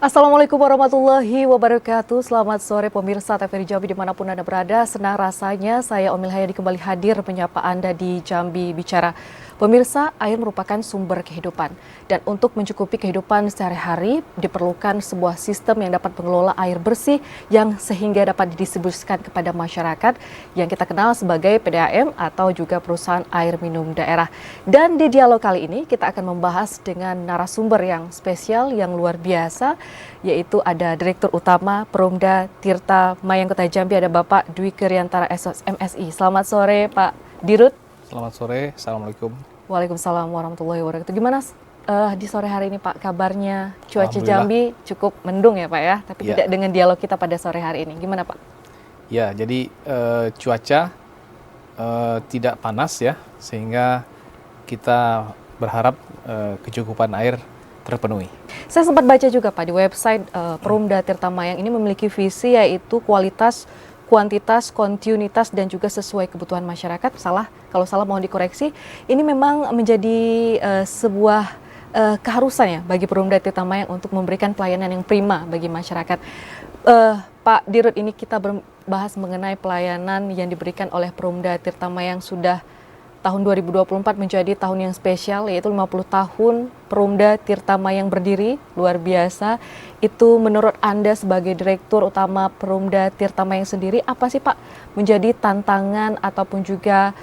Assalamualaikum warahmatullahi wabarakatuh. Selamat sore pemirsa TVRI Jambi dimanapun Anda berada. Senang rasanya saya Omil Hayadi kembali hadir menyapa Anda di Jambi Bicara. Pemirsa, air merupakan sumber kehidupan. Dan untuk mencukupi kehidupan sehari-hari diperlukan sebuah sistem yang dapat mengelola air bersih yang sehingga dapat didistribusikan kepada masyarakat yang kita kenal sebagai PDAM atau juga perusahaan air minum daerah. Dan di dialog kali ini kita akan membahas dengan narasumber yang spesial, yang luar biasa, yaitu ada Direktur Utama Perumda Tirta Mayang Kota Jambi, ada Bapak Dwi Kriantara MSI. Selamat sore Pak Dirut. Selamat sore, Assalamualaikum. Waalaikumsalam warahmatullahi wabarakatuh. Gimana di sore hari ini Pak kabarnya? Cuaca Jambi cukup mendung ya Pak ya, tapi tidak dengan dialog kita pada sore hari ini. Gimana Pak? Ya, jadi cuaca tidak panas ya, sehingga kita berharap kecukupan air terpenuhi. Saya sempat baca juga Pak di website Perumda Tirta Mayang ini memiliki visi yaitu kualitas, kuantitas, kontinuitas, dan juga sesuai kebutuhan masyarakat. Kalau salah mohon dikoreksi. Ini memang menjadi sebuah keharusan ya bagi Perumda Tirta Mayang untuk memberikan pelayanan yang prima bagi masyarakat. Pak Dirut, ini kita berbahas mengenai pelayanan yang diberikan oleh Perumda Tirta Mayang sudah tahun 2024 menjadi tahun yang spesial, yaitu 50 tahun Perumda Tirta Mayang berdiri, luar biasa. Itu menurut Anda sebagai Direktur Utama Perumda Tirta Mayang sendiri, apa sih Pak menjadi tantangan ataupun juga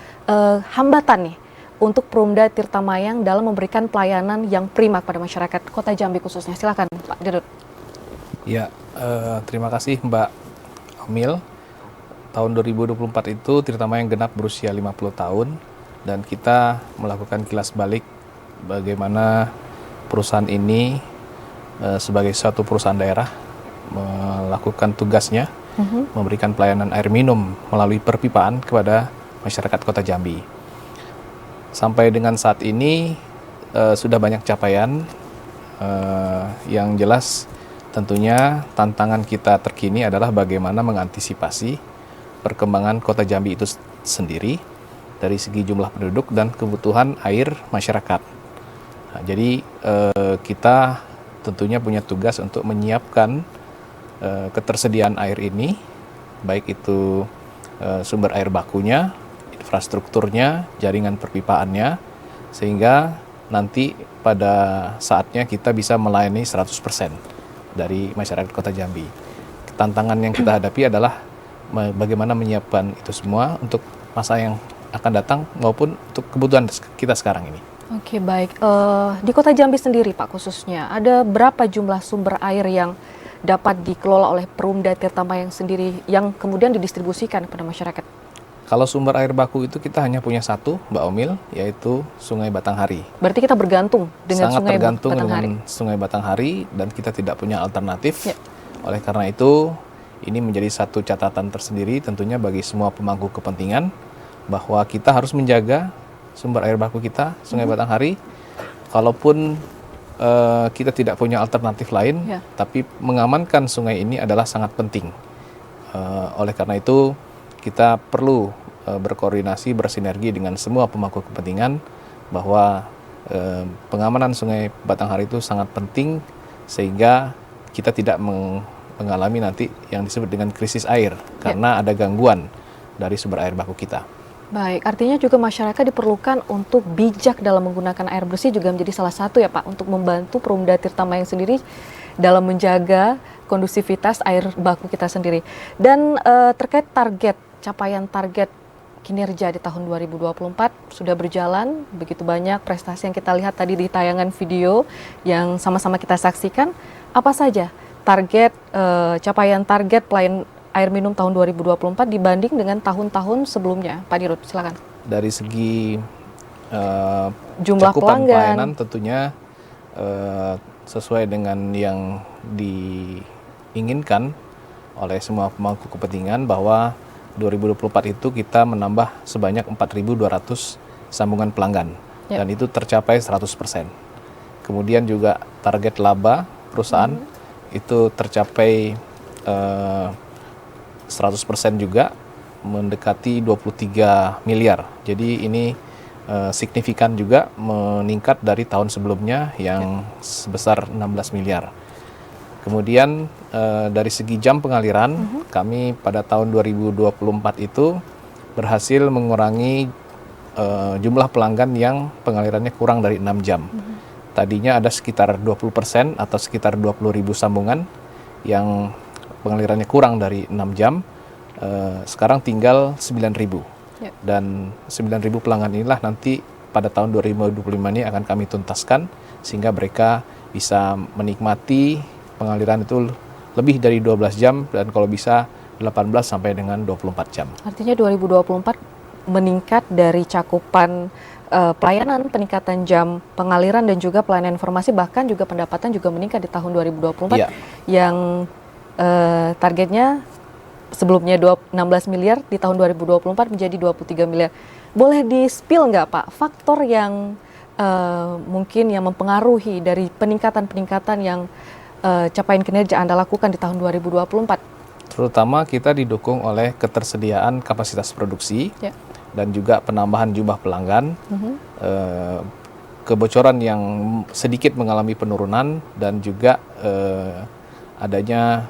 hambatan nih untuk Perumda Tirta Mayang dalam memberikan pelayanan yang prima kepada masyarakat Kota Jambi khususnya? Silakan Pak Dirut. Ya, terima kasih Mbak Omil. Tahun 2024 itu Tirta Mayang genap berusia 50 tahun. Dan kita melakukan kilas balik bagaimana perusahaan ini sebagai suatu perusahaan daerah melakukan tugasnya, memberikan pelayanan air minum melalui perpipaan kepada masyarakat Kota Jambi. Sampai dengan saat ini sudah banyak capaian, yang jelas tentunya tantangan kita terkini adalah bagaimana mengantisipasi perkembangan Kota Jambi itu sendiri dari segi jumlah penduduk dan kebutuhan air masyarakat. Nah, jadi kita tentunya punya tugas untuk menyiapkan ketersediaan air ini, baik itu sumber air bakunya, infrastrukturnya, jaringan perpipaannya, sehingga nanti pada saatnya kita bisa melayani 100% dari masyarakat Kota Jambi. Tantangan yang kita hadapi adalah bagaimana menyiapkan itu semua untuk masa yang akan datang maupun untuk kebutuhan kita sekarang ini. Oke, baik. Di Kota Jambi sendiri Pak khususnya, ada berapa jumlah sumber air yang dapat dikelola oleh Perumda Tirta Mayang sendiri yang kemudian didistribusikan kepada masyarakat? Kalau sumber air baku itu kita hanya punya satu, Mbak Omil, yaitu Sungai Batanghari. Berarti kita bergantung dengan Sangat tergantung Batanghari. dengan Sungai Batanghari dan kita tidak punya alternatif. Ya. Oleh karena itu, ini menjadi satu catatan tersendiri tentunya bagi semua pemangku kepentingan, bahwa kita harus menjaga sumber air baku kita, Sungai Batanghari. Kalaupun kita tidak punya alternatif lain, tapi mengamankan sungai ini adalah sangat penting. Oleh karena itu, kita perlu berkoordinasi, bersinergi dengan semua pemangku kepentingan, bahwa pengamanan Sungai Batanghari itu sangat penting, sehingga kita tidak mengalami nanti yang disebut dengan krisis air, karena ada gangguan dari sumber air baku kita. Baik, artinya juga masyarakat diperlukan untuk bijak dalam menggunakan air bersih juga menjadi salah satu ya Pak, untuk membantu Perumda Tirta Mayang sendiri dalam menjaga kondusivitas air baku kita sendiri. Dan terkait capaian target kinerja di tahun 2024 sudah berjalan, begitu banyak prestasi yang kita lihat tadi di tayangan video yang sama-sama kita saksikan. Apa saja capaian target pelayan air minum tahun 2024 dibanding dengan tahun-tahun sebelumnya, Pak Dirut, silakan. Dari segi jumlah cakupan pelanggan, pelayanan tentunya sesuai dengan yang diinginkan oleh semua pemangku kepentingan, bahwa 2024 itu kita menambah sebanyak 4.200 sambungan pelanggan, dan itu tercapai 100%. Kemudian juga target laba perusahaan itu tercapai 100% juga, mendekati 23 miliar. Jadi ini signifikan juga meningkat dari tahun sebelumnya yang sebesar 16 miliar. Kemudian dari segi jam pengaliran, kami pada tahun 2024 itu berhasil mengurangi jumlah pelanggan yang pengalirannya kurang dari 6 jam. Tadinya ada sekitar 20% atau sekitar 20.000 sambungan yang pengalirannya kurang dari 6 jam, sekarang tinggal 9.000. Ya. Dan 9.000 pelanggan inilah nanti pada tahun 2025 ini akan kami tuntaskan sehingga mereka bisa menikmati pengaliran itu lebih dari 12 jam dan kalau bisa 18 sampai dengan 24 jam. Artinya 2024 meningkat dari cakupan pelayanan, peningkatan jam pengaliran dan juga pelayanan informasi, bahkan juga pendapatan juga meningkat di tahun 2024 Iya. yang targetnya sebelumnya 16 miliar di tahun 2024 menjadi 23 miliar. Boleh di-spill nggak Pak faktor yang mungkin yang mempengaruhi dari peningkatan-peningkatan yang capaian kinerja Anda lakukan di tahun 2024? Terutama kita didukung oleh ketersediaan kapasitas produksi Ya. dan juga penambahan jumlah pelanggan, kebocoran yang sedikit mengalami penurunan dan juga adanya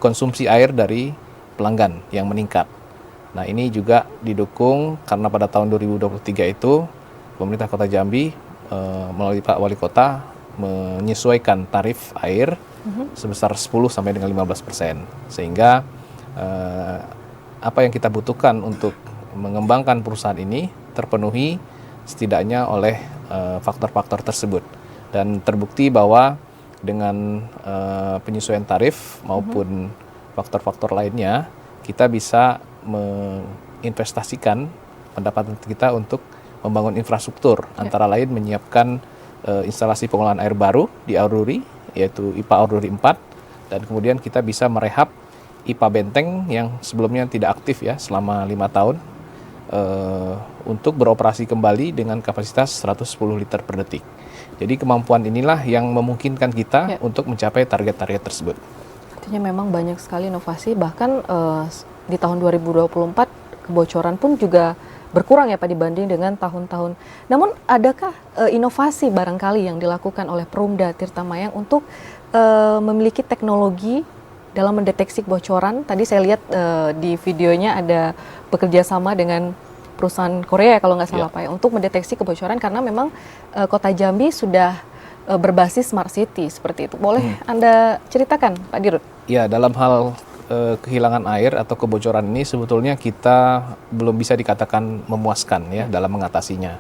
konsumsi air dari pelanggan yang meningkat. Nah ini juga didukung karena pada tahun 2023 itu pemerintah Kota Jambi melalui Pak Wali Kota menyesuaikan tarif air sebesar 10 sampai dengan 15%, sehingga apa yang kita butuhkan untuk mengembangkan perusahaan ini terpenuhi setidaknya oleh faktor-faktor tersebut, dan terbukti bahwa dengan penyesuaian tarif maupun faktor-faktor lainnya kita bisa menginvestasikan pendapatan kita untuk membangun infrastruktur, antara lain menyiapkan instalasi pengolahan air baru di Aururi, yaitu IPA Aururi 4, dan kemudian kita bisa merehab IPA Benteng yang sebelumnya tidak aktif ya selama 5 tahun untuk beroperasi kembali dengan kapasitas 110 liter per detik. Jadi kemampuan inilah yang memungkinkan kita untuk mencapai target-target tersebut. Artinya memang banyak sekali inovasi, bahkan di tahun 2024 kebocoran pun juga berkurang ya Pak dibanding dengan tahun-tahun. Namun adakah inovasi barangkali yang dilakukan oleh Perumda Tirta Mayang untuk memiliki teknologi dalam mendeteksi kebocoran? Tadi saya lihat di videonya ada bekerja sama dengan perusahaan Korea kalau nggak salah Pak ya, untuk mendeteksi kebocoran karena memang Kota Jambi sudah berbasis smart city seperti itu. Boleh Anda ceritakan Pak Dirut? Ya, dalam hal kehilangan air atau kebocoran ini sebetulnya kita belum bisa dikatakan memuaskan ya dalam mengatasinya.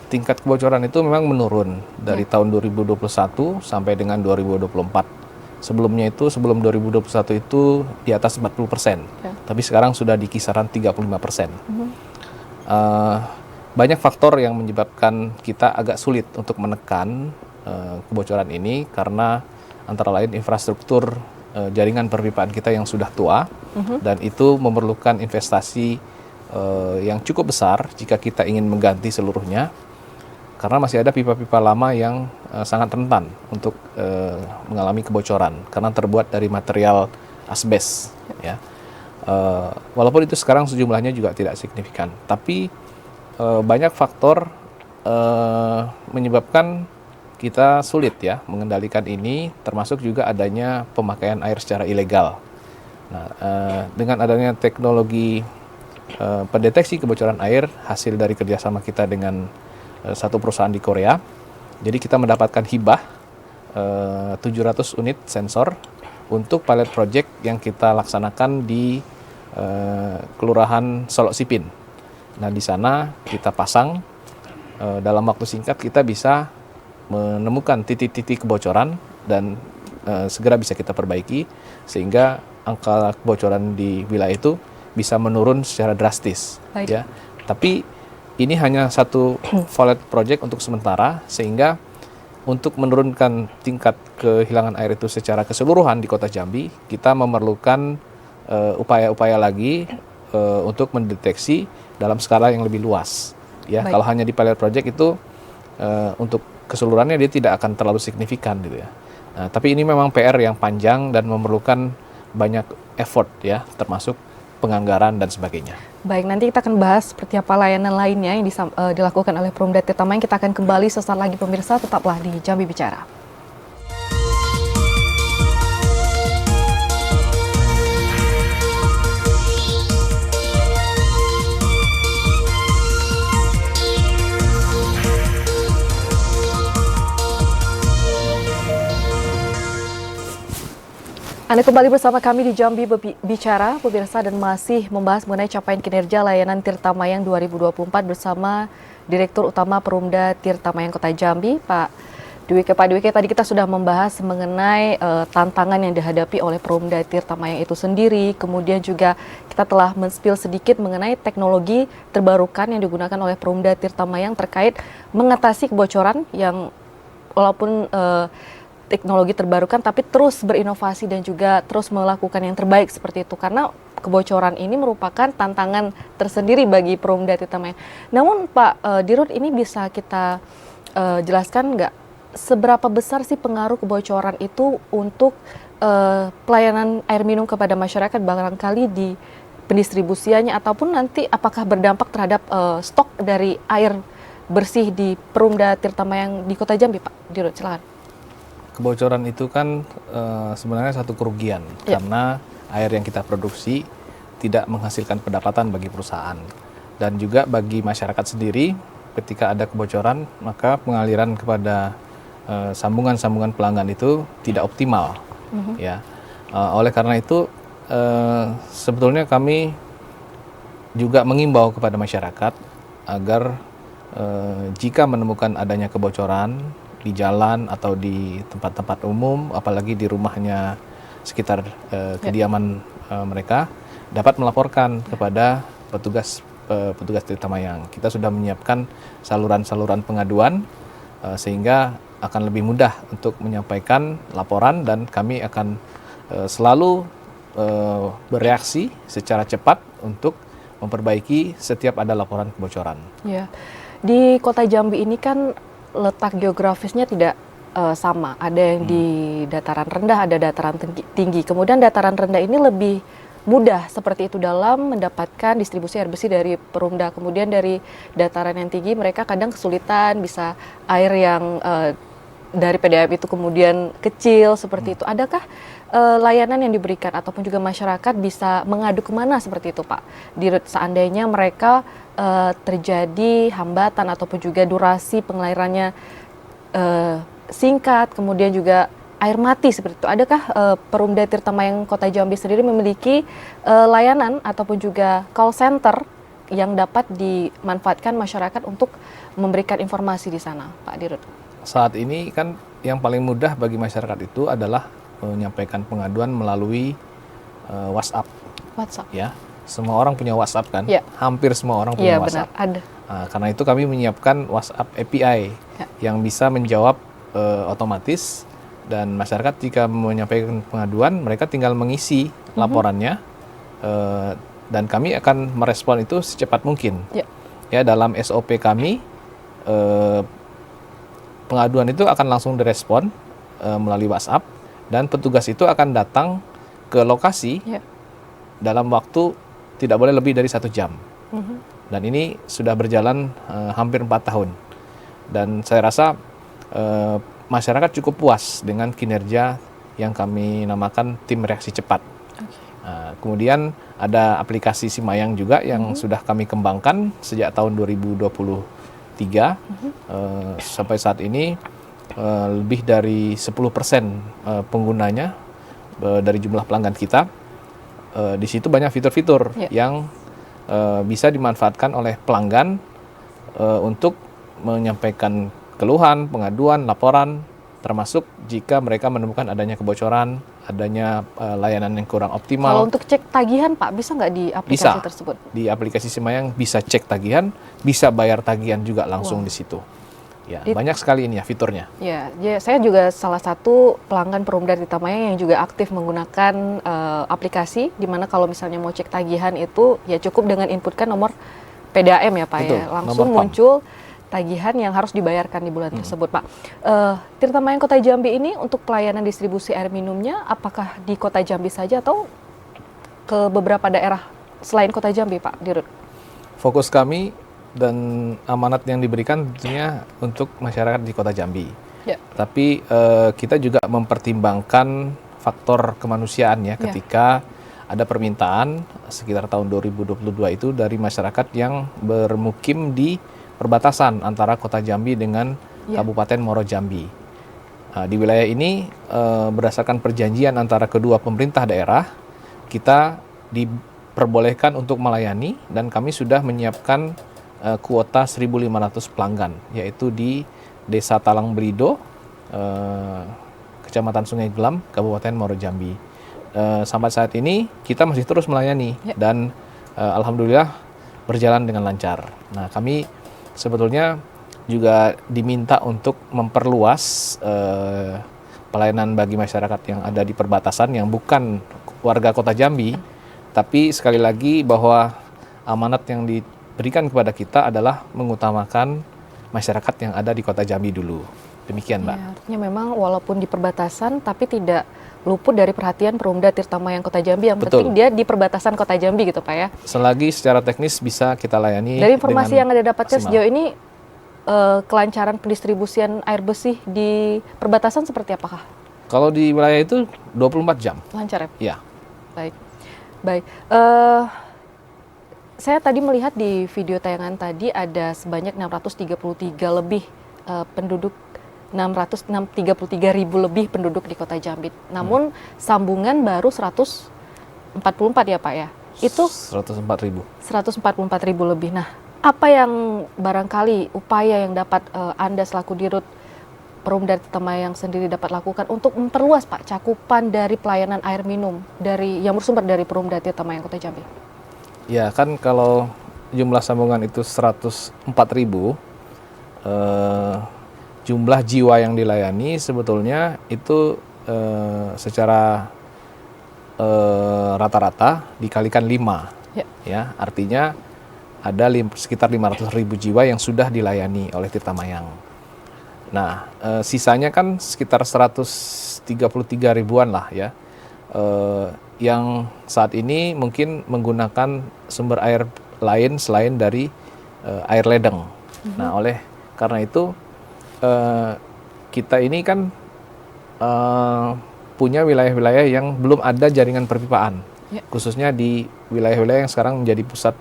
Tingkat kebocoran itu memang menurun dari tahun 2021 sampai dengan 2024. Sebelumnya itu, sebelum 2021 itu di atas 40%, tapi sekarang sudah di kisaran 35%. Banyak faktor yang menyebabkan kita agak sulit untuk menekan kebocoran ini karena antara lain infrastruktur jaringan perpipaan kita yang sudah tua, dan itu memerlukan investasi yang cukup besar jika kita ingin mengganti seluruhnya, karena masih ada pipa-pipa lama yang sangat rentan untuk mengalami kebocoran karena terbuat dari material asbes. Ya. Walaupun itu sekarang sejumlahnya juga tidak signifikan, tapi banyak faktor menyebabkan kita sulit ya mengendalikan ini, termasuk juga adanya pemakaian air secara ilegal. Nah, dengan adanya teknologi pendeteksi kebocoran air hasil dari kerjasama kita dengan satu perusahaan di Korea, jadi kita mendapatkan hibah 700 unit sensor untuk pilot project yang kita laksanakan di Kelurahan Solok Sipin. Nah, di sana kita pasang dalam waktu singkat kita bisa menemukan titik-titik kebocoran dan segera bisa kita perbaiki sehingga angka kebocoran di wilayah itu bisa menurun secara drastis. Ya. Tapi ini hanya satu pilot project untuk sementara, sehingga untuk menurunkan tingkat kehilangan air itu secara keseluruhan di Kota Jambi, kita memerlukan upaya-upaya lagi untuk mendeteksi dalam skala yang lebih luas. Ya, kalau hanya di pilot project itu untuk keseluruhannya dia tidak akan terlalu signifikan gitu ya. Nah, tapi ini memang PR yang panjang dan memerlukan banyak effort ya, termasuk penganggaran dan sebagainya. Baik, nanti kita akan bahas seperti apa layanan lainnya yang dilakukan oleh Perumda Tirta Mayang. Kita akan kembali sesaat lagi pemirsa, tetaplah di Jambi Bicara. Anda kembali bersama kami di Jambi Bicara, pemirsa, dan masih membahas mengenai capaian kinerja layanan Tirta Mayang 2024 bersama Direktur Utama Perumda Tirta Mayang Kota Jambi, Pak Dwike. Pak Dwike, tadi kita sudah membahas mengenai tantangan yang dihadapi oleh Perumda Tirta Mayang itu sendiri, kemudian juga kita telah men-spill sedikit mengenai teknologi terbarukan yang digunakan oleh Perumda Tirta Mayang terkait mengatasi kebocoran yang walaupun teknologi terbarukan tapi terus berinovasi dan juga terus melakukan yang terbaik seperti itu, karena kebocoran ini merupakan tantangan tersendiri bagi Perumda Tirta Mayang. Namun Pak Dirut, ini bisa kita jelaskan nggak seberapa besar sih pengaruh kebocoran itu untuk pelayanan air minum kepada masyarakat, barangkali di pendistribusiannya ataupun nanti apakah berdampak terhadap stok dari air bersih di Perumda Tirta Mayang di Kota Jambi, Pak Dirut, silakan. Kebocoran itu kan sebenarnya satu kerugian karena air yang kita produksi tidak menghasilkan pendapatan bagi perusahaan dan juga bagi masyarakat sendiri. Ketika ada kebocoran, maka pengaliran kepada sambungan-sambungan pelanggan itu tidak optimal. Ya, oleh karena itu sebetulnya kami juga mengimbau kepada masyarakat agar jika menemukan adanya kebocoran di jalan atau di tempat-tempat umum, apalagi di rumahnya sekitar kediaman mereka, dapat melaporkan kepada petugas Tirta Mayang. Kita sudah menyiapkan saluran-saluran pengaduan sehingga akan lebih mudah untuk menyampaikan laporan, dan kami akan selalu bereaksi secara cepat untuk memperbaiki setiap ada laporan kebocoran. Ya, di Kota Jambi ini kan letak geografisnya tidak sama. Ada yang di dataran rendah, ada dataran tinggi. Kemudian dataran rendah ini lebih mudah seperti itu dalam mendapatkan distribusi air bersih dari Perumda. Kemudian dari dataran yang tinggi mereka kadang kesulitan, bisa air yang dari PDAM itu kemudian kecil seperti itu. Adakah layanan yang diberikan ataupun juga masyarakat bisa mengadu kemana seperti itu, Pak Dirut, seandainya mereka terjadi hambatan ataupun juga durasi pengairannya singkat, kemudian juga air mati seperti itu. Adakah Perumda Tirta Mayang Kota Jambi sendiri memiliki layanan ataupun juga call center yang dapat dimanfaatkan masyarakat untuk memberikan informasi di sana, Pak Dirut? Saat ini kan yang paling mudah bagi masyarakat itu adalah menyampaikan pengaduan melalui WhatsApp. Ya. Semua orang punya WhatsApp kan? Ya. Hampir semua orang punya WhatsApp. Benar, ada. Karena itu kami menyiapkan WhatsApp API yang bisa menjawab otomatis, dan masyarakat jika menyampaikan pengaduan, mereka tinggal mengisi laporannya dan kami akan merespon itu secepat mungkin. Ya, dalam SOP kami pengaduan itu akan langsung direspon melalui WhatsApp, dan petugas itu akan datang ke lokasi dalam waktu tidak boleh lebih dari 1 jam. Dan ini sudah berjalan hampir 4 tahun. Dan saya rasa masyarakat cukup puas dengan kinerja yang kami namakan tim reaksi cepat. Kemudian ada aplikasi Simayang juga yang sudah kami kembangkan sejak tahun 2023. Sampai saat ini lebih dari 10% penggunanya dari jumlah pelanggan kita. Di situ banyak fitur-fitur yang bisa dimanfaatkan oleh pelanggan untuk menyampaikan keluhan, pengaduan, laporan, termasuk jika mereka menemukan adanya kebocoran, adanya layanan yang kurang optimal. Kalau untuk cek tagihan, Pak, bisa nggak di aplikasi tersebut? Di aplikasi Simayang bisa cek tagihan, bisa bayar tagihan juga langsung di situ. Ya, banyak sekali ini ya fiturnya. Ya, saya juga salah satu pelanggan Perumda Tirta Mayang yang juga aktif menggunakan aplikasi, di mana kalau misalnya mau cek tagihan itu ya cukup dengan inputkan nomor PDAM ya, Pak. Betul, ya, langsung muncul tagihan yang harus dibayarkan di bulan tersebut, Pak. Tirta Mayang Kota Jambi ini untuk pelayanan distribusi air minumnya apakah di Kota Jambi saja atau ke beberapa daerah selain Kota Jambi, Pak Dirut? Fokus kami dan amanat yang diberikan tentunya untuk masyarakat di Kota Jambi. Tapi kita juga mempertimbangkan faktor kemanusiaan ya, ketika ada permintaan sekitar tahun 2022 itu dari masyarakat yang bermukim di perbatasan antara Kota Jambi dengan Kabupaten Muaro Jambi. Nah, di wilayah ini berdasarkan perjanjian antara kedua pemerintah daerah, kita diperbolehkan untuk melayani dan kami sudah menyiapkan kuota 1.500 pelanggan, yaitu di Desa Talang Berido, Kecamatan Sungai Gelam, Kabupaten Muaro Jambi. Sampai saat ini kita masih terus melayani dan alhamdulillah berjalan dengan lancar. Nah, kami sebetulnya juga diminta untuk memperluas pelayanan bagi masyarakat yang ada di perbatasan yang bukan warga Kota Jambi, tapi sekali lagi bahwa amanat yang diberikan kepada kita adalah mengutamakan masyarakat yang ada di Kota Jambi dulu. Demikian, Mbak. Ya, artinya memang walaupun di perbatasan tapi tidak luput dari perhatian Perumda Tirtamayang Kota Jambi. Yang penting dia di perbatasan Kota Jambi gitu Pak ya. Selagi secara teknis bisa kita layani. Dari informasi yang Anda dapatkan sejauh ini, kelancaran pendistribusian air bersih di perbatasan seperti apakah? Kalau di wilayah itu 24 jam. Lancar ya? Iya. Baik. Baik. Saya tadi melihat di video tayangan tadi ada sebanyak 633 lebih penduduk, 633.000 lebih penduduk di Kota Jambi. Namun sambungan baru 144 ya Pak ya? Itu 144.000. 144.000 lebih. Nah, apa yang barangkali upaya yang dapat Anda selaku Dirut Perumda Tirtamayang sendiri dapat lakukan untuk memperluas Pak cakupan dari pelayanan air minum yang bersumber dari Perumda Tirtamayang Kota Jambi? Ya kan kalau jumlah sambungan itu 104.000, jumlah jiwa yang dilayani sebetulnya itu secara rata-rata dikalikan 5. Ya, artinya ada sekitar 500.000 jiwa yang sudah dilayani oleh Tirtamayang. Nah, sisanya kan sekitar 133 ribuan lah ya, yang saat ini mungkin menggunakan sumber air lain selain dari air ledeng. Nah, oleh karena itu kita ini kan punya wilayah-wilayah yang belum ada jaringan perpipaan, khususnya di wilayah-wilayah yang sekarang menjadi pusat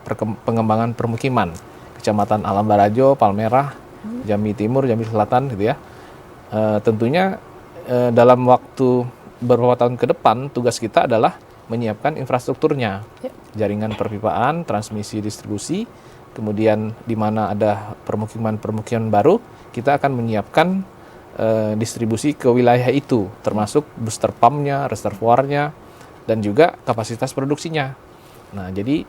pengembangan permukiman, Kecamatan Alam Barajo, Palmerah, Jambi Timur, Jambi Selatan, gitu ya. Tentunya dalam waktu beberapa tahun ke depan tugas kita adalah menyiapkan infrastrukturnya, jaringan perpipaan, transmisi, distribusi, kemudian di mana ada permukiman-permukiman baru, kita akan menyiapkan distribusi ke wilayah itu, termasuk booster pumpnya, reservoirnya, dan juga kapasitas produksinya. Nah, jadi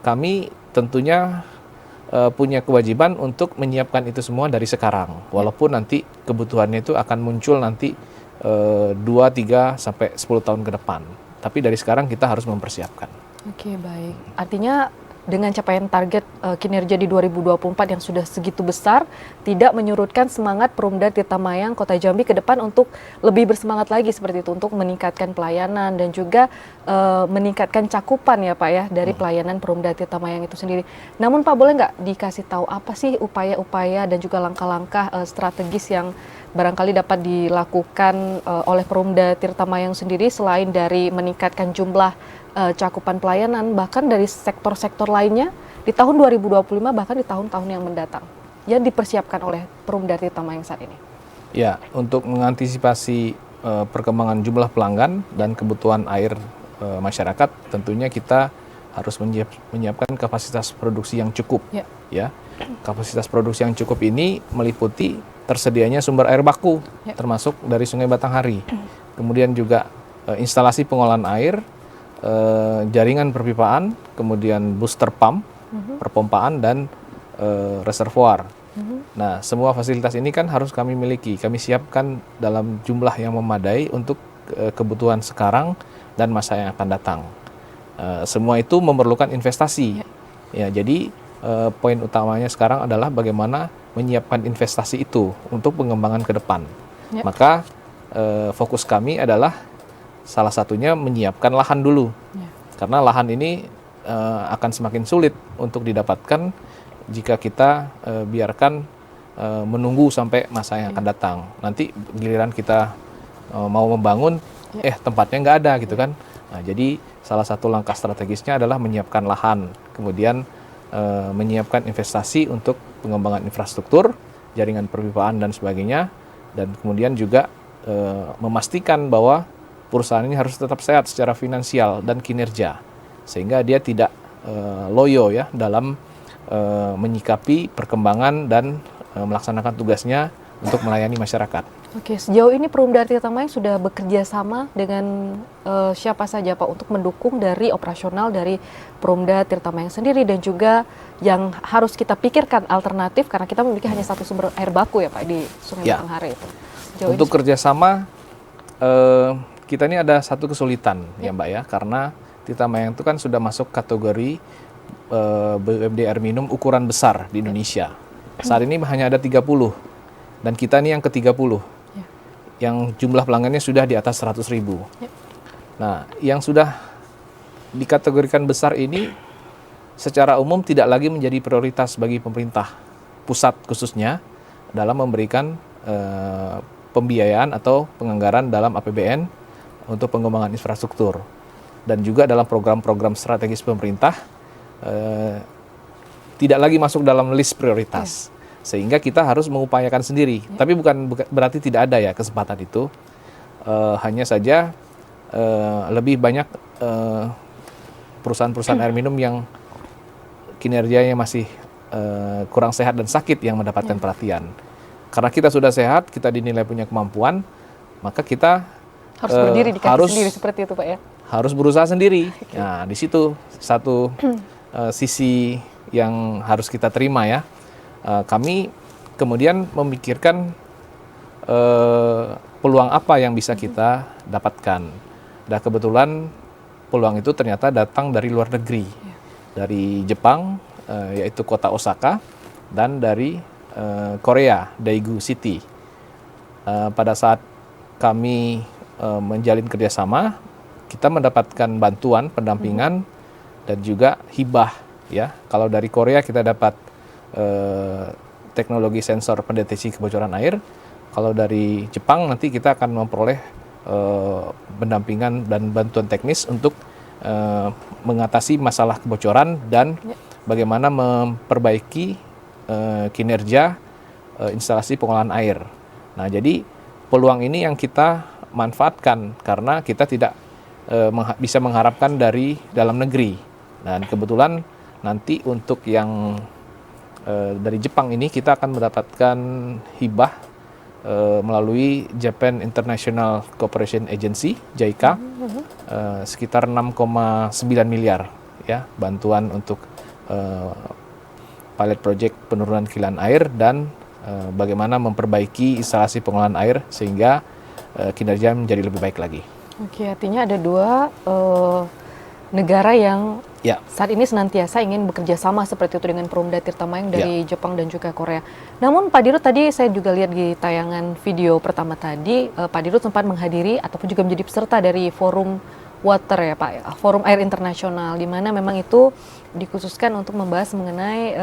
kami tentunya punya kewajiban untuk menyiapkan itu semua dari sekarang, walaupun nanti kebutuhannya itu akan muncul nanti 2, 3, sampai 10 tahun ke depan. Tapi dari sekarang kita harus mempersiapkan. Oke, baik. Artinya dengan capaian target kinerja di 2024 yang sudah segitu besar, tidak menyurutkan semangat Perumda Tirtamayang Kota Jambi ke depan untuk lebih bersemangat lagi seperti itu, untuk meningkatkan pelayanan dan juga meningkatkan cakupan ya Pak ya dari pelayanan Perumda Tirtamayang itu sendiri. Namun Pak, boleh nggak dikasih tahu apa sih upaya-upaya dan juga langkah-langkah strategis yang barangkali dapat dilakukan oleh Perumda Tirtamayang sendiri selain dari meningkatkan jumlah cakupan pelayanan, bahkan dari sektor-sektor lainnya di tahun 2025 bahkan di tahun-tahun yang mendatang yang dipersiapkan oleh Perumda Tirtamayang saat ini? Ya, untuk mengantisipasi perkembangan jumlah pelanggan dan kebutuhan air masyarakat, tentunya kita harus menyiapkan kapasitas produksi yang cukup. Ya, kapasitas produksi yang cukup ini meliputi tersedianya sumber air baku, termasuk dari Sungai Batanghari, kemudian juga instalasi pengolahan air, jaringan perpipaan, kemudian booster pump, perpompaan, dan reservoir. Nah, semua fasilitas ini kan harus kami miliki, kami siapkan dalam jumlah yang memadai untuk kebutuhan sekarang dan masa yang akan datang. Semua itu memerlukan investasi. Ya, jadi poin utamanya sekarang adalah bagaimana menyiapkan investasi itu untuk pengembangan ke depan. Maka fokus kami adalah salah satunya menyiapkan lahan dulu, karena lahan ini akan semakin sulit untuk didapatkan jika kita biarkan menunggu sampai masa yang akan datang. Nanti giliran kita mau membangun, tempatnya nggak ada gitu kan. Nah, jadi salah satu langkah strategisnya adalah menyiapkan lahan, kemudian menyiapkan investasi untuk pengembangan infrastruktur, jaringan perpipaan dan sebagainya, dan kemudian juga memastikan bahwa perusahaan ini harus tetap sehat secara finansial dan kinerja, sehingga dia tidak loyo ya dalam menyikapi perkembangan dan melaksanakan tugasnya untuk melayani masyarakat. Oke, sejauh ini Perumda Tirta Mayang sudah bekerja sama dengan siapa saja Pak untuk mendukung dari operasional dari Perumda Tirta Mayang sendiri, dan juga yang harus kita pikirkan alternatif karena kita memiliki hanya satu sumber air baku ya Pak di Sungai Batanghari itu. Sejauh untuk ini, kerjasama kita ini ada satu kesulitan ya Mbak ya, karena Tirta Mayang itu kan sudah masuk kategori BUMD air minum ukuran besar di Indonesia. Saat ini hanya ada 30 dan kita ini yang ke-30. Yang jumlah pelanggannya sudah di atas 100.000. Nah, yang sudah dikategorikan besar ini secara umum tidak lagi menjadi prioritas bagi pemerintah pusat khususnya dalam memberikan pembiayaan atau penganggaran dalam APBN untuk pengembangan infrastruktur. Dan juga dalam program-program strategis pemerintah tidak lagi masuk dalam list prioritas. Sehingga kita harus mengupayakan sendiri. Tapi bukan berarti tidak ada ya kesempatan itu. Hanya saja lebih banyak perusahaan-perusahaan air minum yang kinerjanya masih kurang sehat dan sakit yang mendapatkan perhatian. Karena kita sudah sehat, kita dinilai punya kemampuan, maka kita harus berdiri di kaki sendiri seperti itu Pak ya? Harus berusaha sendiri. Nah, di situ satu sisi yang harus kita terima ya. Kami kemudian memikirkan peluang apa yang bisa kita dapatkan. Dan kebetulan peluang itu ternyata datang dari luar negeri, dari Jepang, yaitu kota Osaka, dan dari Korea, Daegu City. Pada saat kami menjalin kerjasama, kita mendapatkan bantuan, pendampingan, dan juga hibah. Ya, kalau dari Korea kita dapat teknologi sensor pendeteksi kebocoran air. Kalau dari Jepang nanti kita akan memperoleh pendampingan dan bantuan teknis untuk mengatasi masalah kebocoran dan bagaimana memperbaiki kinerja instalasi pengolahan air. Nah, jadi peluang ini yang kita manfaatkan karena kita tidak bisa mengharapkan dari dalam negeri. Dan kebetulan nanti untuk yang dari Jepang ini kita akan mendapatkan hibah melalui Japan International Cooperation Agency (JICA) sekitar 6,9 miliar ya bantuan untuk pilot project penurunan kilang air dan bagaimana memperbaiki instalasi pengolahan air sehingga kinerja menjadi lebih baik lagi. Oke, artinya ada dua negara yang saat ini senantiasa ingin bekerja sama seperti itu dengan Perumda Tirta Mayang dari Jepang dan juga Korea. Namun Pak Dirut tadi saya juga lihat di tayangan video pertama tadi, Pak Dirut sempat menghadiri ataupun juga menjadi peserta dari forum water ya Pak, forum air internasional, di mana memang itu dikhususkan untuk membahas mengenai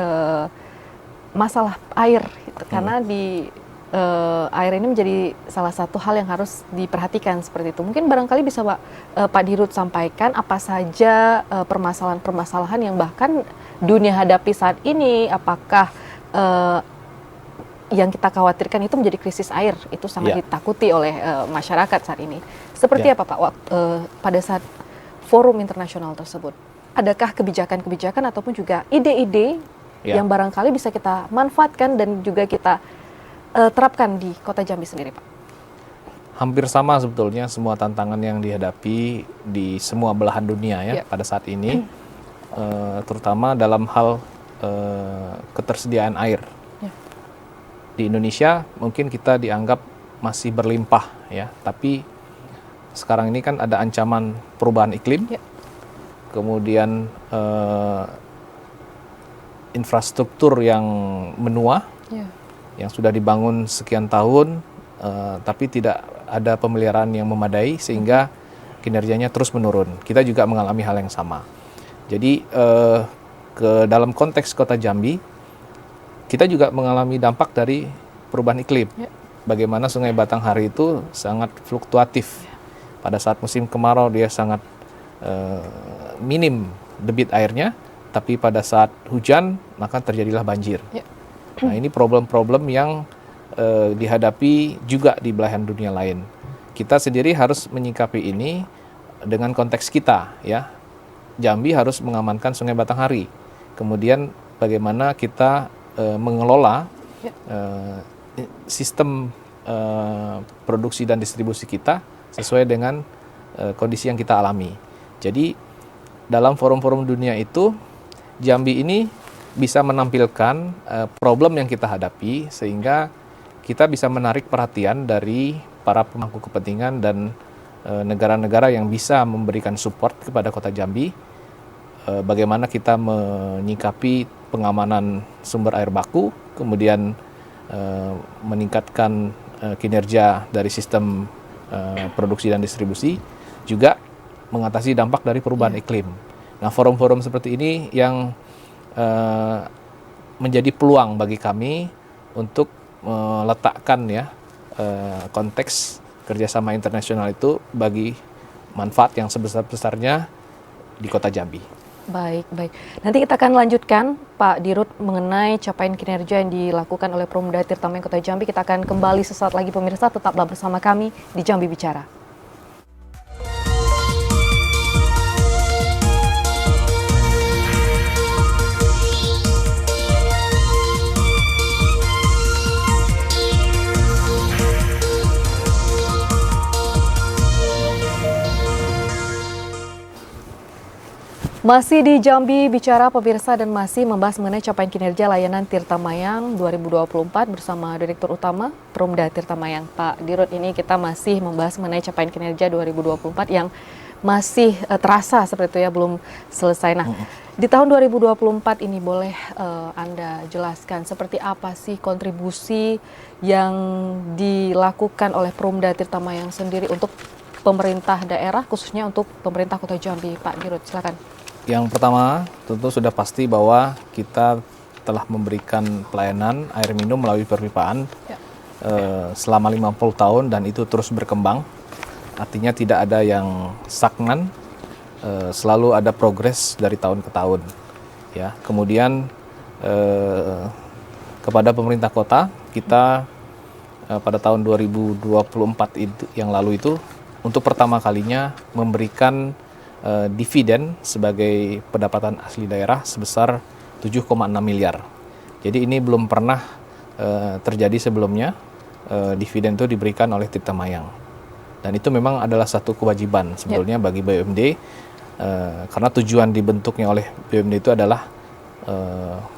masalah air, gitu. Karena di air ini menjadi salah satu hal yang harus diperhatikan seperti itu. Mungkin barangkali bisa Pak Dirut sampaikan apa saja permasalahan-permasalahan yang bahkan dunia hadapi saat ini, apakah yang kita khawatirkan itu menjadi krisis air, itu sangat ditakuti oleh masyarakat saat ini. Seperti apa Pak pada saat forum internasional tersebut? Adakah kebijakan-kebijakan ataupun juga ide-ide yang barangkali bisa kita manfaatkan dan juga kita terapkan di Kota Jambi sendiri, Pak? Hampir sama sebetulnya semua tantangan yang dihadapi di semua belahan dunia ya pada saat ini, terutama dalam hal ketersediaan air. Di Indonesia mungkin kita dianggap masih berlimpah ya, tapi sekarang ini kan ada ancaman perubahan iklim, kemudian infrastruktur yang menua, yang sudah dibangun sekian tahun, tapi tidak ada pemeliharaan yang memadai sehingga kinerjanya terus menurun. Kita juga mengalami hal yang sama. Jadi ke dalam konteks Kota Jambi, kita juga mengalami dampak dari perubahan iklim. Bagaimana Sungai Batanghari itu sangat fluktuatif. Pada saat musim kemarau dia sangat minim debit airnya, tapi pada saat hujan maka terjadilah banjir. Nah, ini problem-problem yang dihadapi juga di belahan dunia lain. Kita sendiri harus menyikapi ini dengan konteks kita, ya. Jambi harus mengamankan Sungai Batanghari. Kemudian bagaimana kita mengelola sistem produksi dan distribusi kita sesuai dengan kondisi yang kita alami. Jadi dalam forum-forum dunia itu, Jambi ini bisa menampilkan problem yang kita hadapi sehingga kita bisa menarik perhatian dari para pemangku kepentingan dan negara-negara yang bisa memberikan support kepada Kota Jambi. Bagaimana kita menyikapi pengamanan sumber air baku, kemudian meningkatkan kinerja dari sistem produksi dan distribusi, juga mengatasi dampak dari perubahan iklim. Nah, forum-forum seperti ini yang menjadi peluang bagi kami untuk meletakkan konteks kerjasama internasional itu bagi manfaat yang sebesar-besarnya di Kota Jambi. Baik, baik. Nanti kita akan lanjutkan, Pak Dirut, mengenai capaian kinerja yang dilakukan oleh Perumda Tirta Mayang Kota Jambi. Kita akan kembali sesaat lagi, pemirsa. Tetaplah bersama kami di Jambi Bicara. Masih di Jambi Bicara, pemirsa, dan masih membahas mengenai capaian kinerja layanan Tirta Mayang 2024 bersama Direktur Utama Perumda Tirta Mayang, Pak Dirut. Ini kita masih membahas mengenai capaian kinerja 2024 yang masih terasa seperti itu ya, belum selesai. Nah, di tahun 2024 ini boleh Anda jelaskan seperti apa sih kontribusi yang dilakukan oleh Perumda Tirta Mayang sendiri untuk pemerintah daerah, khususnya untuk pemerintah Kota Jambi, Pak Dirut, silakan. Yang pertama, tentu sudah pasti bahwa kita telah memberikan pelayanan air minum melalui perpipaan selama 50 tahun dan itu terus berkembang. Artinya tidak ada yang stagnan, selalu ada progres dari tahun ke tahun. Ya, kemudian kepada pemerintah kota, kita pada tahun 2024 yang lalu itu untuk pertama kalinya memberikan dividen sebagai pendapatan asli daerah sebesar 7,6 miliar. Jadi ini belum pernah terjadi sebelumnya, dividen itu diberikan oleh Tirta Mayang. Dan itu memang adalah satu kewajiban sebetulnya bagi BUMD, karena tujuan dibentuknya oleh BUMD itu adalah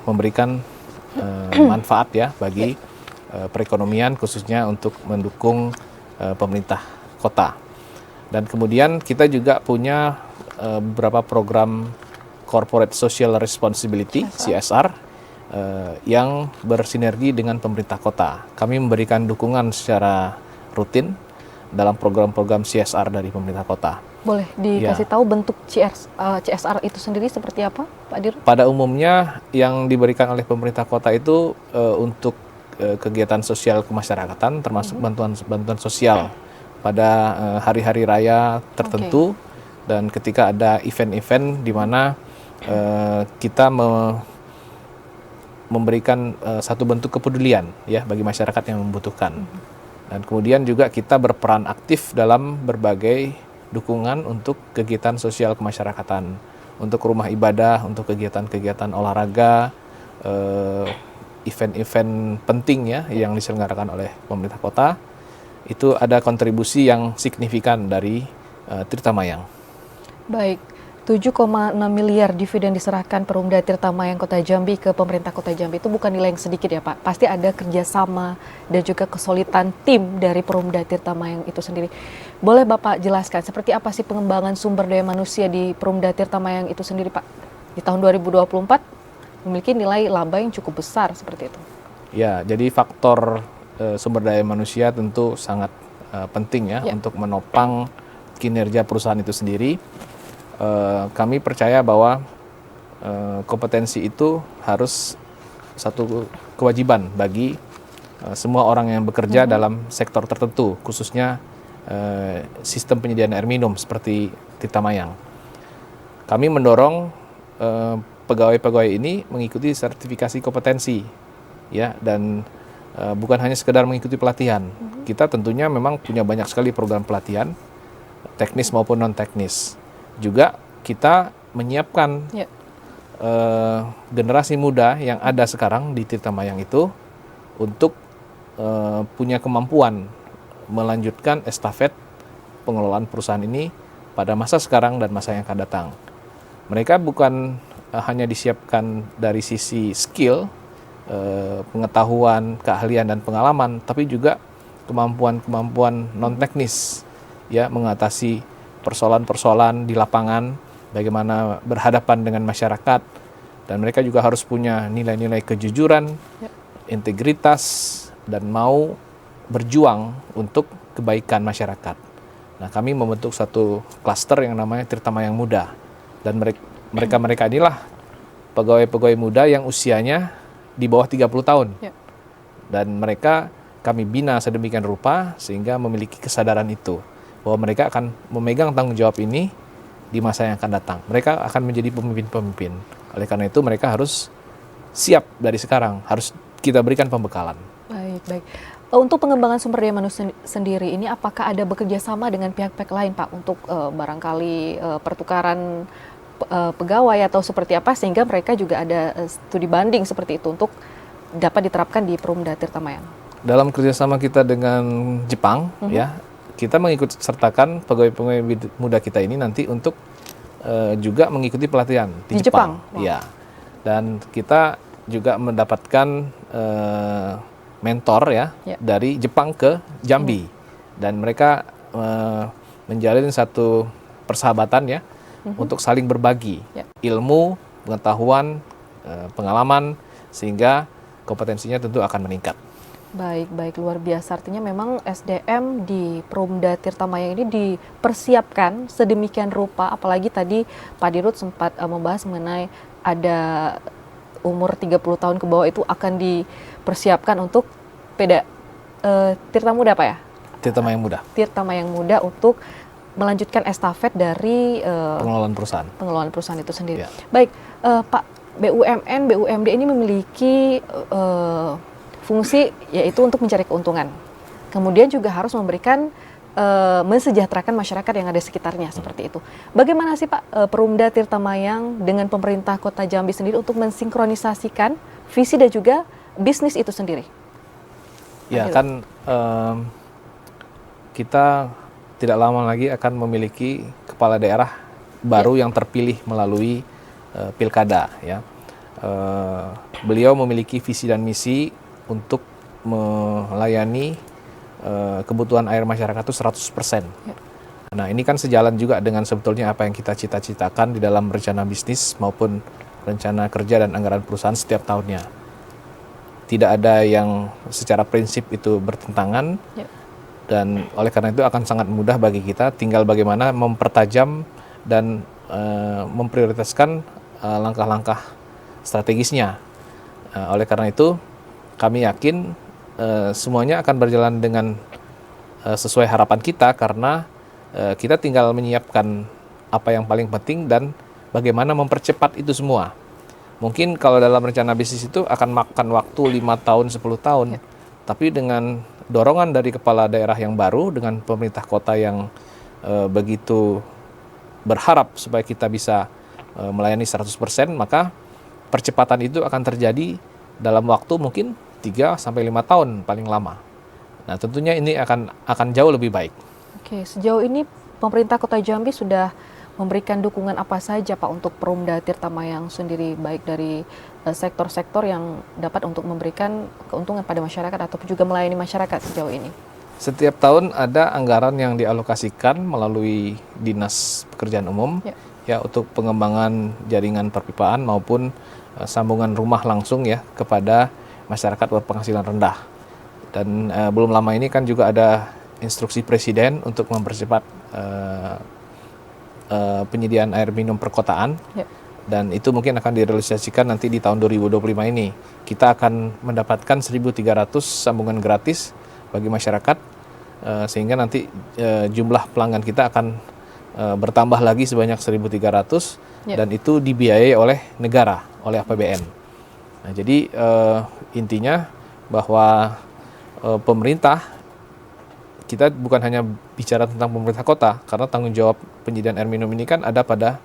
memberikan manfaat ya bagi perekonomian, khususnya untuk mendukung pemerintah kota. Dan kemudian kita juga punya beberapa program Corporate Social Responsibility (CSR) yang bersinergi dengan pemerintah kota. Kami memberikan dukungan secara rutin dalam program-program CSR dari pemerintah kota. Boleh dikasih tahu bentuk CSR itu sendiri seperti apa, Pak Dirut? Pada umumnya yang diberikan oleh pemerintah kota itu untuk kegiatan sosial kemasyarakatan, termasuk bantuan sosial pada hari-hari raya tertentu, dan ketika ada event-event di mana kita memberikan satu bentuk kepedulian ya bagi masyarakat yang membutuhkan. Dan kemudian juga kita berperan aktif dalam berbagai dukungan untuk kegiatan sosial kemasyarakatan, untuk rumah ibadah, untuk kegiatan-kegiatan olahraga, event-event penting ya yang diselenggarakan oleh pemerintah kota. Itu ada kontribusi yang signifikan dari Tirta Mayang. Baik, 7,6 miliar dividen diserahkan Perumda Tirta Mayang Kota Jambi ke pemerintah Kota Jambi. Itu bukan nilai yang sedikit ya Pak. Pasti ada kerjasama dan juga kesulitan tim dari Perumda Tirta Mayang itu sendiri. Boleh Bapak jelaskan seperti apa sih pengembangan sumber daya manusia di Perumda Tirta Mayang itu sendiri Pak? Di tahun 2024 memiliki nilai laba yang cukup besar seperti itu. Ya, jadi faktor sumber daya manusia tentu sangat penting ya untuk menopang kinerja perusahaan itu sendiri. Kami percaya bahwa kompetensi itu harus satu kewajiban bagi semua orang yang bekerja dalam sektor tertentu, khususnya sistem penyediaan air minum seperti Tirta Mayang. Kami mendorong pegawai-pegawai ini mengikuti sertifikasi kompetensi, ya, dan bukan hanya sekedar mengikuti pelatihan. Kita tentunya memang punya banyak sekali program pelatihan, teknis maupun non-teknis. Juga kita menyiapkan generasi muda yang ada sekarang di Tirta Mayang itu untuk punya kemampuan melanjutkan estafet pengelolaan perusahaan ini pada masa sekarang dan masa yang akan datang. Mereka bukan hanya disiapkan dari sisi skill, pengetahuan, keahlian dan pengalaman, tapi juga kemampuan-kemampuan non-teknis, ya, mengatasi persoalan-persoalan di lapangan, bagaimana berhadapan dengan masyarakat, dan mereka juga harus punya nilai-nilai kejujuran, integritas, dan mau berjuang untuk kebaikan masyarakat. Nah, kami membentuk satu klaster yang namanya Tirta Mayang Muda, dan mereka inilah pegawai-pegawai muda yang usianya di bawah 30 tahun. Dan mereka kami bina sedemikian rupa sehingga memiliki kesadaran itu, bahwa mereka akan memegang tanggung jawab ini di masa yang akan datang. Mereka akan menjadi pemimpin-pemimpin. Oleh karena itu mereka harus siap dari sekarang, harus kita berikan pembekalan. Baik. Untuk pengembangan sumber daya manusia sendiri ini, apakah ada bekerja sama dengan pihak-pihak lain, Pak, untuk barangkali pertukaran pegawai atau seperti apa, sehingga mereka juga ada studi banding seperti itu untuk dapat diterapkan di Perumda Tirta Mayang? Dalam kerjasama kita dengan Jepang, ya, kita mengikut sertakan pegawai-pegawai muda kita ini nanti untuk juga mengikuti pelatihan di Jepang. Wow. Ya, dan kita juga mendapatkan mentor dari Jepang ke Jambi, dan mereka menjalin satu persahabatan ya, untuk saling berbagi ilmu, pengetahuan, pengalaman, sehingga kompetensinya tentu akan meningkat. Baik, luar biasa. Artinya memang SDM di Perumda Tirta Mayang ini dipersiapkan sedemikian rupa, apalagi tadi Pak Dirut sempat membahas mengenai ada umur 30 tahun ke bawah itu akan dipersiapkan untuk Tirta Muda, Pak ya? Tirta Mayang Muda. Tirta Mayang Muda untuk melanjutkan estafet dari pengelolaan perusahaan itu sendiri. Ya. Baik, Pak, BUMN, BUMD ini memiliki fungsi yaitu untuk mencari keuntungan. Kemudian juga harus memberikan mensejahterakan masyarakat yang ada di sekitarnya, seperti itu. Bagaimana sih Pak Perumda Tirta Mayang dengan pemerintah Kota Jambi sendiri untuk mensinkronisasikan visi dan juga bisnis itu sendiri? Ya, kan kita tidak lama lagi akan memiliki kepala daerah baru yang terpilih melalui pilkada, ya. Beliau memiliki visi dan misi untuk melayani kebutuhan air masyarakat itu 100%. Nah, ini kan sejalan juga dengan sebetulnya apa yang kita cita-citakan di dalam rencana bisnis maupun rencana kerja dan anggaran perusahaan setiap tahunnya. Tidak ada yang secara prinsip itu bertentangan, dan oleh karena itu akan sangat mudah bagi kita, tinggal bagaimana mempertajam dan memprioritaskan langkah-langkah strategisnya. Oleh karena itu kami yakin semuanya akan berjalan dengan sesuai harapan kita, karena kita tinggal menyiapkan apa yang paling penting dan bagaimana mempercepat itu semua. Mungkin kalau dalam rencana bisnis itu akan makan waktu 5 tahun, 10 tahun. Tapi dengan dorongan dari kepala daerah yang baru, dengan pemerintah kota yang begitu berharap supaya kita bisa melayani 100%, maka percepatan itu akan terjadi dalam waktu mungkin 3-5 tahun paling lama. Nah, tentunya ini akan jauh lebih baik. Oke, sejauh ini pemerintah Kota Jambi sudah memberikan dukungan apa saja Pak untuk Perumda Tirta Mayang sendiri, baik dari sektor-sektor yang dapat untuk memberikan keuntungan pada masyarakat ataupun juga melayani masyarakat sejauh ini? Setiap tahun ada anggaran yang dialokasikan melalui Dinas Pekerjaan Umum ya untuk pengembangan jaringan perpipaan maupun sambungan rumah langsung ya kepada masyarakat berpenghasilan rendah. Dan belum lama ini kan juga ada instruksi Presiden untuk mempercepat penyediaan air minum perkotaan, dan itu mungkin akan direalisasikan nanti di tahun 2025 ini. Kita akan mendapatkan 1.300 sambungan gratis bagi masyarakat, sehingga nanti jumlah pelanggan kita akan bertambah lagi sebanyak 1.300, dan itu dibiayai oleh negara, oleh APBN. Nah, jadi intinya bahwa pemerintah, kita bukan hanya bicara tentang pemerintah kota, karena tanggung jawab penyediaan air minum ini kan ada pada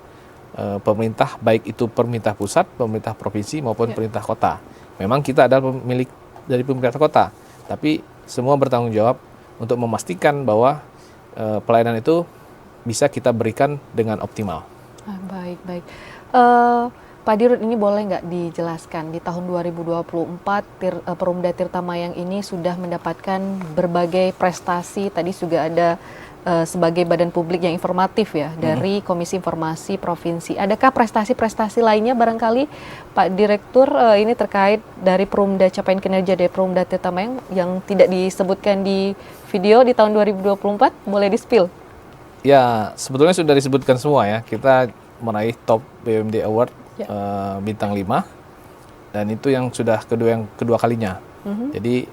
pemerintah, baik itu pemerintah pusat, pemerintah provinsi maupun pemerintah kota. Memang kita adalah pemilik dari pemerintah kota, tapi semua bertanggung jawab untuk memastikan bahwa pelayanan itu bisa kita berikan dengan optimal. Baik, baik. Pak Dirut, ini boleh nggak dijelaskan, di tahun 2024 Perumda Tirta Mayang ini sudah mendapatkan berbagai prestasi, tadi juga ada sebagai badan publik yang informatif ya, dari Komisi Informasi Provinsi. Adakah prestasi-prestasi lainnya barangkali Pak Direktur ini terkait dari Perumda, capaian kinerja dari Perumda Tirta Mayang yang tidak disebutkan di video di tahun 2024? Boleh di-spill? Ya, sebetulnya sudah disebutkan semua ya. Kita meraih top BUMD Award bintang 5, dan itu yang sudah kedua kalinya. Jadi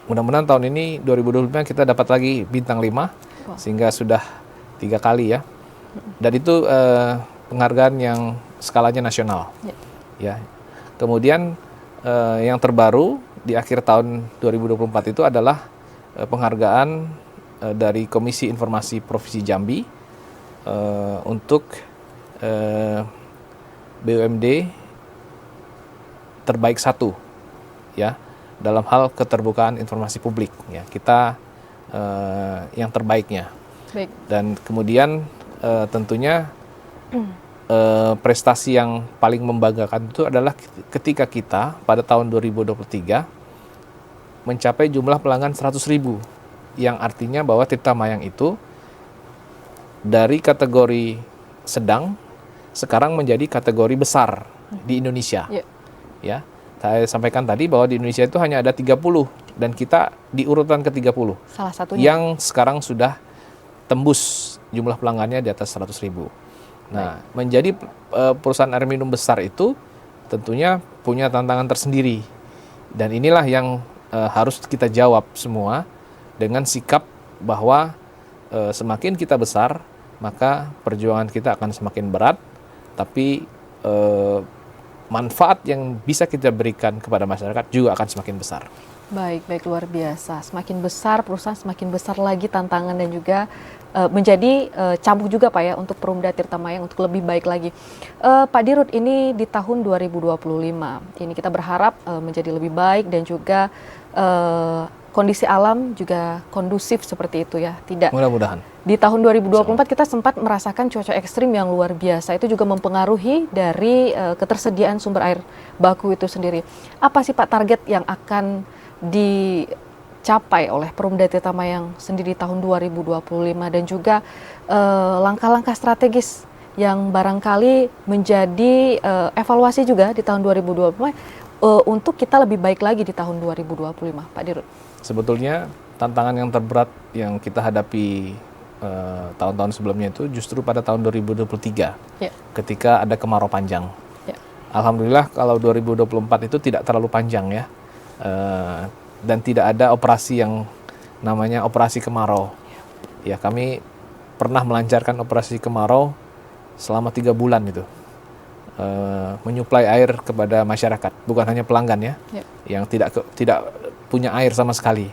mudah-mudahan tahun ini 2025 kita dapat lagi bintang 5, sehingga sudah 3 kali ya. Dan itu penghargaan yang skalanya nasional. Ya. Kemudian yang terbaru di akhir tahun 2024 itu adalah penghargaan dari Komisi Informasi Provinsi Jambi untuk BUMD terbaik 1 ya, dalam hal keterbukaan informasi publik ya, kita yang terbaiknya. Baik. Dan kemudian tentunya prestasi yang paling membanggakan itu adalah ketika kita pada tahun 2023 mencapai jumlah pelanggan 100.000, yang artinya bahwa Tirta Mayang itu dari kategori sedang sekarang menjadi kategori besar di Indonesia. Ya, saya sampaikan tadi bahwa di Indonesia itu hanya ada 30, dan kita di urutan ke-30. Salah satunya yang sekarang sudah tembus jumlah pelanggannya di atas 100.000. Nah, menjadi perusahaan air minum besar itu tentunya punya tantangan tersendiri. Dan inilah yang harus kita jawab semua dengan sikap bahwa semakin kita besar, maka perjuangan kita akan semakin berat, tapi manfaat yang bisa kita berikan kepada masyarakat juga akan semakin besar. Baik, baik, luar biasa. Semakin besar perusahaan, semakin besar lagi tantangan dan juga menjadi cambuk juga Pak ya untuk Perumda Tirta Mayang untuk lebih baik lagi. Pak Dirut, ini di tahun 2025, ini kita berharap menjadi lebih baik dan juga kondisi alam juga kondusif seperti itu ya. Tidak. Mudah-mudahan. Di tahun 2024 kita sempat merasakan cuaca ekstrim yang luar biasa. Itu juga mempengaruhi dari ketersediaan sumber air baku itu sendiri. Apa sih Pak target yang akan dicapai oleh Perumda Tirta Mayang sendiri tahun 2025, dan juga langkah-langkah strategis yang barangkali menjadi evaluasi juga di tahun 2025 untuk kita lebih baik lagi di tahun 2025, Pak Dirut? Sebetulnya tantangan yang terberat yang kita hadapi tahun-tahun sebelumnya itu justru pada tahun 2023 ketika ada kemarau panjang. Alhamdulillah kalau 2024 itu tidak terlalu panjang ya, dan tidak ada operasi yang namanya operasi kemarau. Ya, kami pernah melancarkan operasi kemarau selama 3 bulan itu, menyuplai air kepada masyarakat, bukan hanya pelanggan ya, yang tidak punya air sama sekali.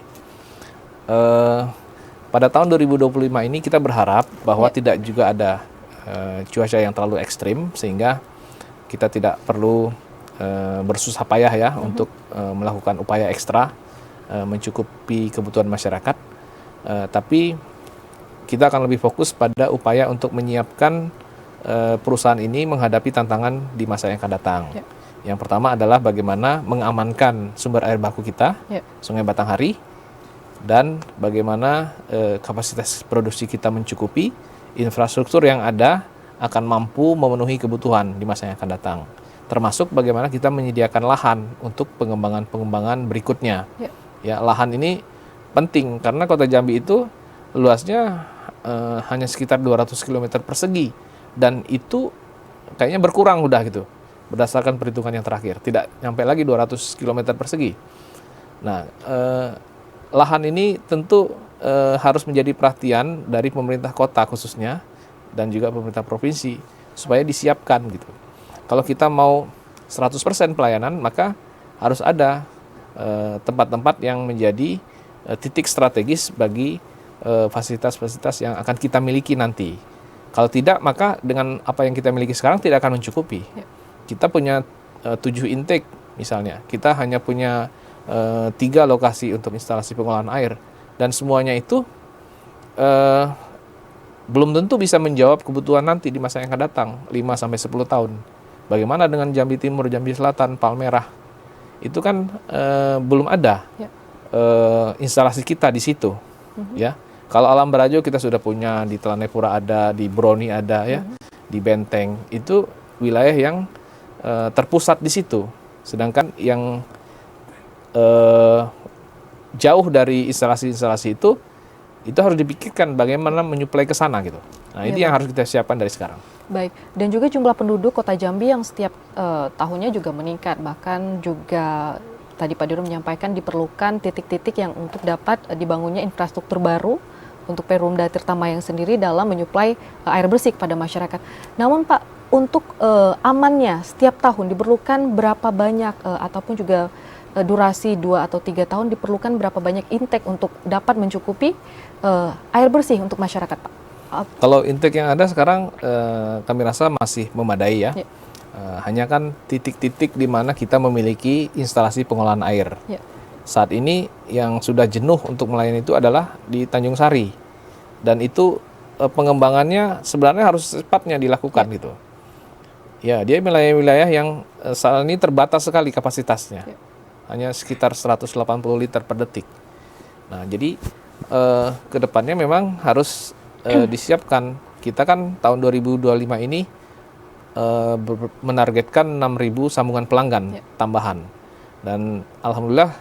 Pada tahun 2025 ini kita berharap bahwa tidak juga ada cuaca yang terlalu ekstrim, sehingga kita tidak perlu bersusah payah ya untuk melakukan upaya ekstra mencukupi kebutuhan masyarakat, tapi kita akan lebih fokus pada upaya untuk menyiapkan perusahaan ini menghadapi tantangan di masa yang akan datang. Yang pertama adalah bagaimana mengamankan sumber air baku kita, Sungai Batanghari, dan bagaimana kapasitas produksi kita mencukupi, infrastruktur yang ada akan mampu memenuhi kebutuhan di masa yang akan datang. Termasuk bagaimana kita menyediakan lahan untuk pengembangan berikutnya. Ya, lahan ini penting karena Kota Jambi itu luasnya hanya sekitar 200 km persegi, dan itu kayaknya berkurang udah gitu berdasarkan perhitungan yang terakhir, tidak nyampe lagi 200 km persegi. Nah, lahan ini tentu harus menjadi perhatian dari pemerintah kota khususnya dan juga pemerintah provinsi supaya disiapkan gitu. Kalau kita mau 100% pelayanan, maka harus ada tempat-tempat yang menjadi titik strategis bagi fasilitas-fasilitas yang akan kita miliki nanti. Kalau tidak, maka dengan apa yang kita miliki sekarang tidak akan mencukupi. Kita punya 7 intake misalnya, kita hanya punya 3 lokasi untuk instalasi pengolahan air, dan semuanya itu belum tentu bisa menjawab kebutuhan nanti di masa yang akan datang, 5-10 tahun. Bagaimana dengan Jambi Timur, Jambi Selatan, Palmerah? Itu kan belum ada instalasi kita di situ. Ya, kalau Alam Barajo kita sudah punya, di Telanepura ada, di Broni ada, ya, di Benteng. Itu wilayah yang terpusat di situ. Sedangkan yang jauh dari instalasi-instalasi itu harus dipikirkan bagaimana menyuplai ke sana gitu. Nah, ini yang harus kita siapkan dari sekarang. Baik, dan juga jumlah penduduk Kota Jambi yang setiap tahunnya juga meningkat, bahkan juga tadi Pak Dirut menyampaikan diperlukan titik-titik yang untuk dapat dibangunnya infrastruktur baru untuk Perumda Tirtamayang sendiri dalam menyuplai air bersih kepada masyarakat. Namun Pak, untuk amannya setiap tahun diperlukan berapa banyak ataupun juga durasi 2 atau 3 tahun diperlukan berapa banyak intake untuk dapat mencukupi air bersih untuk masyarakat, Pak? Kalau intake yang ada sekarang kami rasa masih memadai ya. Hanya kan titik-titik di mana kita memiliki instalasi pengolahan air. Saat ini yang sudah jenuh untuk melayani itu adalah di Tanjung Sari. Dan itu pengembangannya sebenarnya harus cepatnya dilakukan gitu. Ya, dia wilayah-wilayah yang saat ini terbatas sekali kapasitasnya. Hanya sekitar 180 liter per detik. Nah, jadi ke depannya memang harus disiapkan. Kita kan tahun 2025 ini menargetkan 6.000 sambungan pelanggan tambahan. Dan alhamdulillah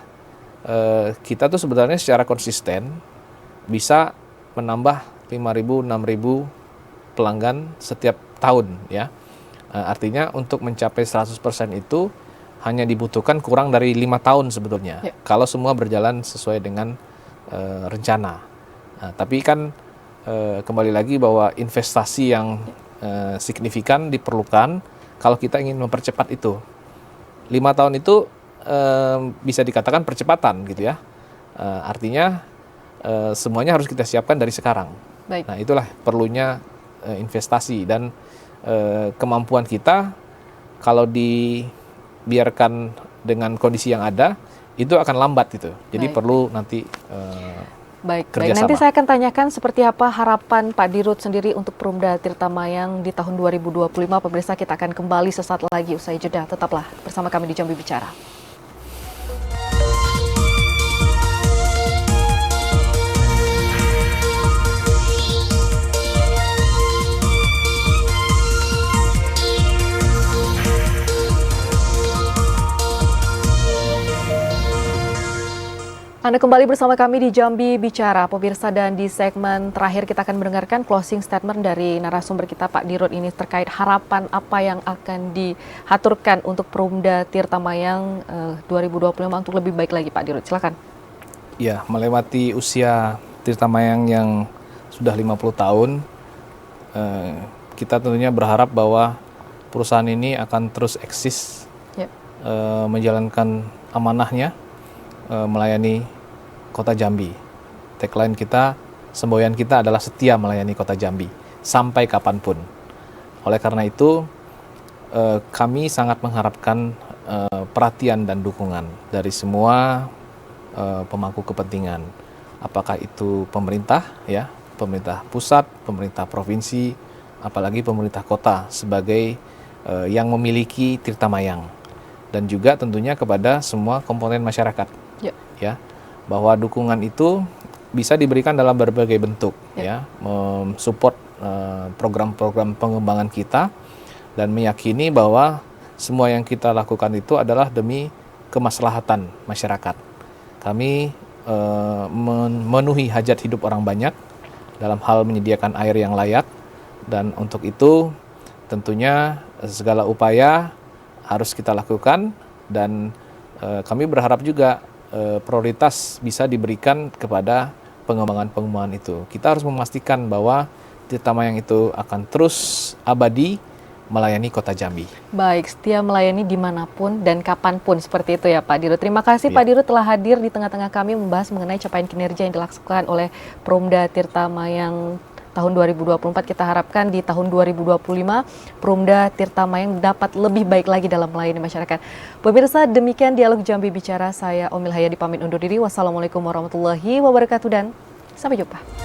kita tuh sebenarnya secara konsisten bisa menambah 5.000, 6.000 pelanggan setiap tahun ya. Artinya untuk mencapai 100% itu hanya dibutuhkan kurang dari 5 tahun sebetulnya. Kalau semua berjalan sesuai dengan rencana. Nah, tapi kan kembali lagi bahwa investasi yang signifikan diperlukan kalau kita ingin mempercepat itu. 5 tahun itu bisa dikatakan percepatan gitu ya. Artinya semuanya harus kita siapkan dari sekarang. Baik. Nah, itulah perlunya investasi dan kemampuan kita kalau dibiarkan dengan kondisi yang ada itu akan lambat gitu. Jadi perlu nanti Baik, nanti saya akan tanyakan seperti apa harapan Pak Dirut sendiri untuk Perumda Tirtamayang di tahun 2025. Pemirsa, kita akan kembali sesaat lagi usai jeda. Tetaplah bersama kami di Jambi Bicara. Anda kembali bersama kami di Jambi Bicara, pemirsa, dan di segmen terakhir kita akan mendengarkan closing statement dari narasumber kita Pak Dirut ini terkait harapan apa yang akan dihaturkan untuk Perumda Tirtamayang 2025 untuk lebih baik lagi, Pak Dirut. Silakan. Ya, melewati usia Tirtamayang yang sudah 50 tahun, kita tentunya berharap bahwa perusahaan ini akan terus eksis, menjalankan amanahnya, melayani Kota Jambi. Tagline kita, semboyan kita adalah setia melayani Kota Jambi sampai kapanpun. Oleh karena itu, kami sangat mengharapkan perhatian dan dukungan dari semua pemangku kepentingan. Apakah itu pemerintah, ya, pemerintah pusat, pemerintah provinsi, apalagi pemerintah kota sebagai yang memiliki Tirtamayang, dan juga tentunya kepada semua komponen masyarakat. Ya, bahwa dukungan itu bisa diberikan dalam berbagai bentuk, ya, mensupport program-program pengembangan kita dan meyakini bahwa semua yang kita lakukan itu adalah demi kemaslahatan masyarakat. Kami memenuhi hajat hidup orang banyak dalam hal menyediakan air yang layak, dan untuk itu tentunya segala upaya harus kita lakukan, dan kami berharap juga prioritas bisa diberikan kepada pengembangan-pengembangan itu. Kita harus memastikan bahwa Tirtamayang itu akan terus abadi melayani Kota Jambi. Baik, setia melayani dimanapun dan kapanpun seperti itu ya Pak Dirut. Terima kasih Ya. Pak Dirut telah hadir di tengah-tengah kami membahas mengenai capaian kinerja yang dilakukan oleh Perumda Tirta Mayang tahun 2024. Kita harapkan di tahun 2025 Perumda Tirta Mayang dapat lebih baik lagi dalam melayani masyarakat. Pemirsa, demikian Dialog Jambi Bicara. Saya Omil Hayadi pamit undur diri. Wassalamualaikum warahmatullahi wabarakatuh dan sampai jumpa.